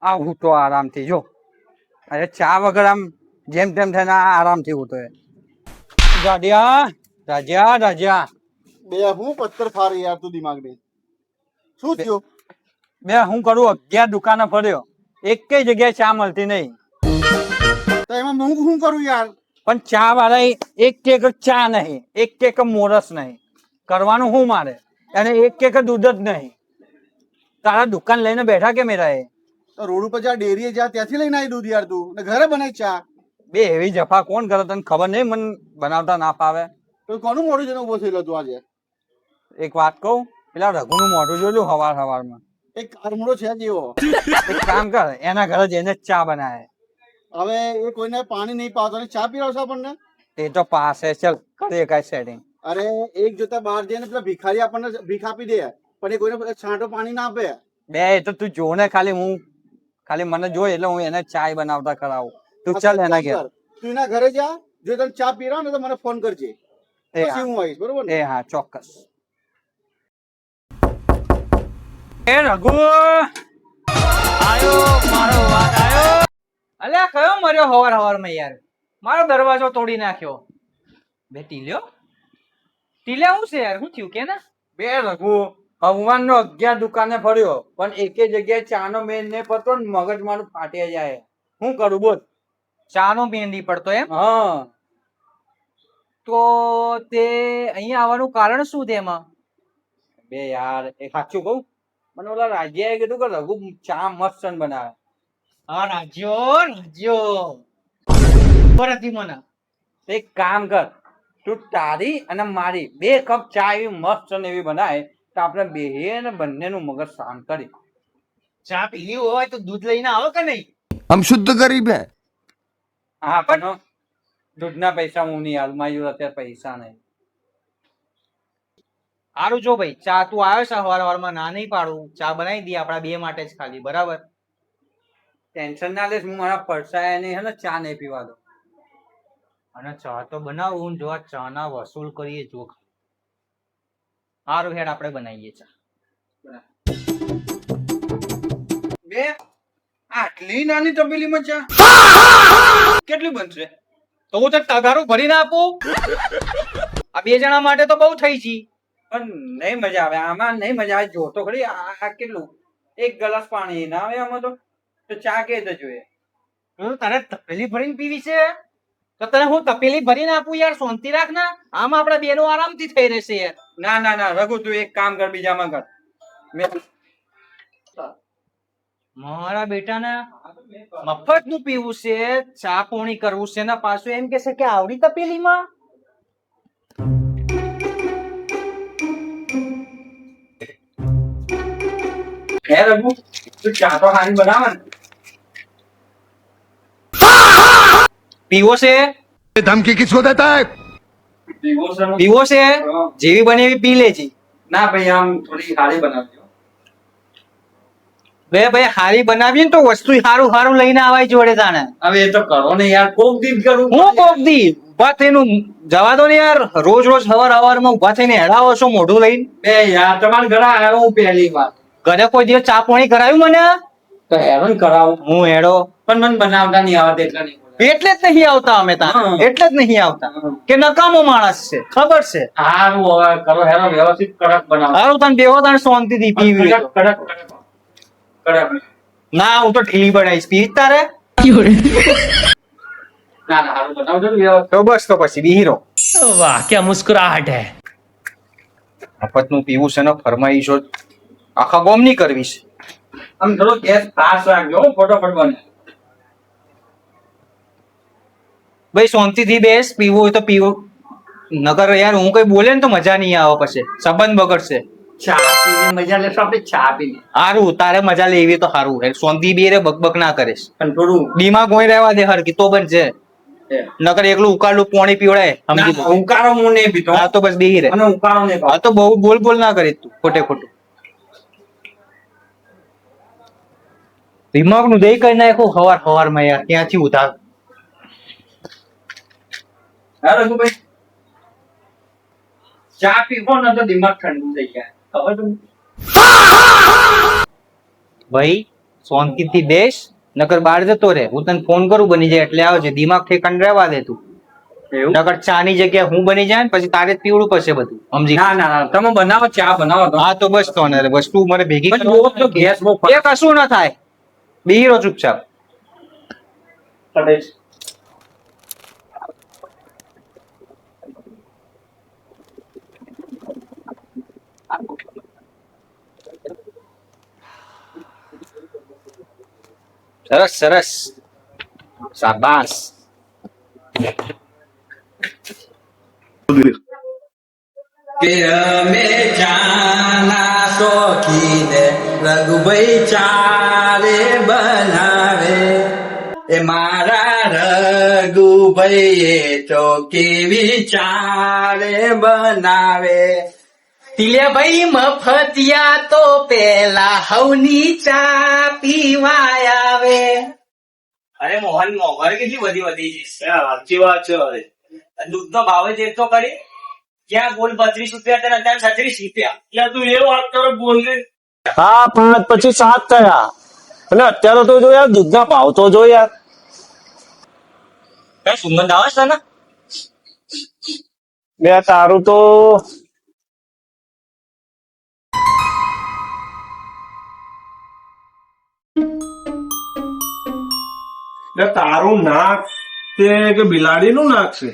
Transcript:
હું તો આરામથી જો. અરે ચા વગર આમ જેમ તેમ થઈને આરામથી હું તો રાજા રાજા રાજા બે હું પથ્થર ફારી યાર તું દિમાગ ને શું થયું? બે હું કરું 11 દુકાને ફર્યો, એકેય જગ્યાએ ચા મળતી નહીં. તો એમાં હું શું કરું યાર? પણ ચા વાળા એક ચા નહીં, એક મોરસ નહીં, કરવાનું શું મારે? અને એક દૂધ જ નહીં. તારા દુકાન લઈને બેઠા કે મેરા એ તો રોડ ઉપર જા, ડેરીએ જા, ત્યાંથી લઈને આવી દૂધ યાર તું, ને ઘરે બનાવી ચા. બે એવી જફા કોણ કરે? તને ખબર નહીં મને બનાવતા ના ફાવે? તો કોનું મોઢું જઈને ઉભો થયેલો તું આજે? એક વાત કહું, પેલા રઘુનું મોઢું જોયું સવારમાં? એક કારમૂળો છે જ એવો. એક કામ કર, એના ઘરે જઈને ચા બનાવે. હવે એ કોઈને પાણી નહીં પાવતો અને ચા પીરાવશે આપણને? એ તો પાસે ચલ કરીએ કાંઈ સેટિંગ. અરે એક જોતા બહાર જઈને પેલા ભિખારી આપણને ભીખ આપી દે, પણ એ કોઈને છાંટો પાણી ના આપે. બે એ તો તું જો ને, ખાલી મને જોઈ એટલે હું એને ચાય બનાવતા કરાવું. તું ચાલ એના ઘેર. તું એના ઘરે જા, જો તને ચા પીરાવ ને તો મને ફોન કરજે, એ પછી હું આવીશ, બરોબર ને? એ હા ચોક્કસ. એ રઘુ આયો, મારો વાત આયો. અલ્યા કયો મર્યો હવારમાં યાર, મારો દરવાજો તોડી નાખ્યો. બે ટીલ્યો હું છે યાર, શું થયું કે ના? બે રઘુ હવાન નો 11 દુકાને ફર્યો, પણ એકે જગ્યાએ ચા નો મેન ને પડતો ને મગજ મારું ફાટી જાય. શું કરું બોલ? ચા નો મેળ નહીં પડતો એમ? હા. તો તે અહીંયા આવવાનું કારણ શું છે એમાં? બે યાર એ સાચું કહું, મને ઓલા રાજ્યાએ કીધું કે રઘુ ચા મસ્ત બનાવે. હા રાજ્યો નથી મને. એક કામ કર, તું તારી અને મારી 2 કપ ચા એવી મસ્ત એવી બનાય તો આપણે બેહીએ ને બંનેનું મગજ શાંત કરી. ચા પીવી હોય તો દૂધ લઈને આવો કે નહીં? हम शुद्ध गरीब हैं. હા પણ દૂધના પૈસા હું નહીં હાલ, મારી જોડે અત્યારે પૈસા નહીં. સારું જો ભાઈ, ચા તું આવ્યો છે હવારમાં, ના નહીં પાડું, ચા બનાવી દઈએ આપણા 2 માટે જ ખાલી, બરાબર? ટેન્શન ના લેશ, હું મારા પડસાયા નહીં હે ને ચા નહીં પીવા દો. અને ચા તો બનાવું, જો આ ચા ના વસૂલ કરીએ જો. સારું હેડ આપણે બનાવીએ ચા. બે આટલી નાની તપેલીમાં ચા કેટલી બનશે? તો હું તો તગારું ભરીને આપું. આ 2 જણા માટે તો બહુ થઈ જી. પણ નહીં મજા આવે આમાં, નહીં મજા આવે. જો તો ખરી આ કેટલું, 1 ગ્લાસ પાણી ના આવે આમાં તો ચા કે જોઈએ. તારે તપેલી ભરીને પીવી છે તો તને હું તપેલી ભરીને આપું યાર, શાંતિ રાખ ને. આમ આપડા 2 નું આરામથી થઈ રહેશે યાર. ના રઘુ તું એક કામ કર, બીજામાં કર. મારા બેટાને મફત નું પીવું છે, ચા પોણી કરવું છે ને પાછું એમ કે છે કે આવડી તપેલીમાં. હે રઘુ તું ચા તો હારી બનાવે ને? પીવો છે? धमकी किसको देता है? પીવો છે? જેવી બને એવી પી લેજી. ના ભાઈ આમ થોડી હારી બનાવજો. બે ભાઈ હારી બનાવી ને તો વસ્તુ હારું લઈને આવાય જોડે તાણે. હવે એ તો કરો ને યાર, કોક દી કરું. હું કોક દી ઉભા થઈને જવા દો ને યાર, રોજ હવારમાં ઉભા થઈને હેડાવો છો મોઢું લઈને. બે યાર તમારા ઘરે આવ્યો હું પહેલી વાર, ઘરે કોઈ દિવસ ચા પાણી કરાવ્યું મને? તો હેરાન કરાવું હું હેડો પણ મને બનાવતા નહીં આવડે એટલે નહીં. એટલે જ નહીં આવતા અમે ત્યાં, એટલે જ નહીં આવતા કે નકામો માણસ છે, ખબર છે. હારું હવે કરો હેરો, વ્યવસ્થિત કડક બનાવો. હારું તને બેહો તાણ શાંતિથી પીવી હોય તો. કડક ના હું તો ઢીલી બનાવીશ, પીવી તારે. ના હારું બનાવજો ને વ્યવસ્થિત. તો બસ તો પછી બીહીરો. वाह क्या मुस्कुराहट है. મફત નું પીવું છે ને ફરમાઈશો આખા ગોમ ની કરવી છે. આમ થોડો ગેસ ફાસ્ટ રાખજો ફટાફટ બને. ભાઈ શાંતિથી બેસ, પીવું હોય તો પીવું, નકર યાર હું કઈ બોલે ને તો મજા નહીં આવે, પછી સંબંધ બગડશે. ચા પીને મજા લેશો આપણે, ચા પીને. હારું તારે મજા લેવી તો હારું, શાંતિ બે રે બકબક ના કરીશ. પણ થોડું દિમાગ ગોઈ રહેવા દે હરકી તો બનશે. નકર એકલું ઉકાળું પાણી પીવડાય સમજી લો. ઉકાળો હું નહીં પીતો. હા તો બસ બેહી રહે. અને ઉકાળો નહીં હા તો બહુ બોલ ના કરીશ તું ખોટું. દિમાગ નું દઈ કરી નાખો હવાર માં યાર, ક્યાંથી ઉધાર. હા રઘુભાઈ ચા પીવો ને તો દિમાગ ઠંડુ થઈ જાય, ખબર તમને? ભાઈ શાંતિથી બેસ, નકર બહાર જતો રહે. હું તને ફોન કરું બની જાય એટલે આવજે. દિમાગ ઠેકાણ રહેવા દે તું. નકર ચા ની જગ્યાએ હું બની જાય ને પછી તારે જ પીવડું પડશે બધું, સમજી? ના ના ના, તમે બનાવો, ચા બનાવો તમે. હા તો બસ તો ને બસ તું મને ભેગી પણ બહુ તો ગેસ બહુ એ કશું ના થાય, બેહી રહો ચૂપચાપ. સરસ સરસ, શાબાશ. કે અમે જાના શોખીન રઘુભાઈ ચારે બનાવે, એ મારા રઘુભાઈ તો કેવી ચારે બનાવે. તિલિયાભાઈ મફતિયા તો પેલા હવની ચા પીવાય આવે. અરે મોહન, મોંઘવારી કેટલી વધી છે. સાચી વાત છે. દૂધ નો ભાવ જ એક તો કરી. ક્યાં ગોલ 32 રૂપિયા હતા, અત્યારે 36 રૂપિયા. ત્યાં તું એ વાત કરો બોલ ને. હા 5 પછી 7 થયા અને અત્યારે તો જો યાર દૂધના ભાવ તો જો યાર. કઈ સુગંધ આવે છે ને? બે તારું તો તારું નાક તે કે બિલાડીનું નાક છે?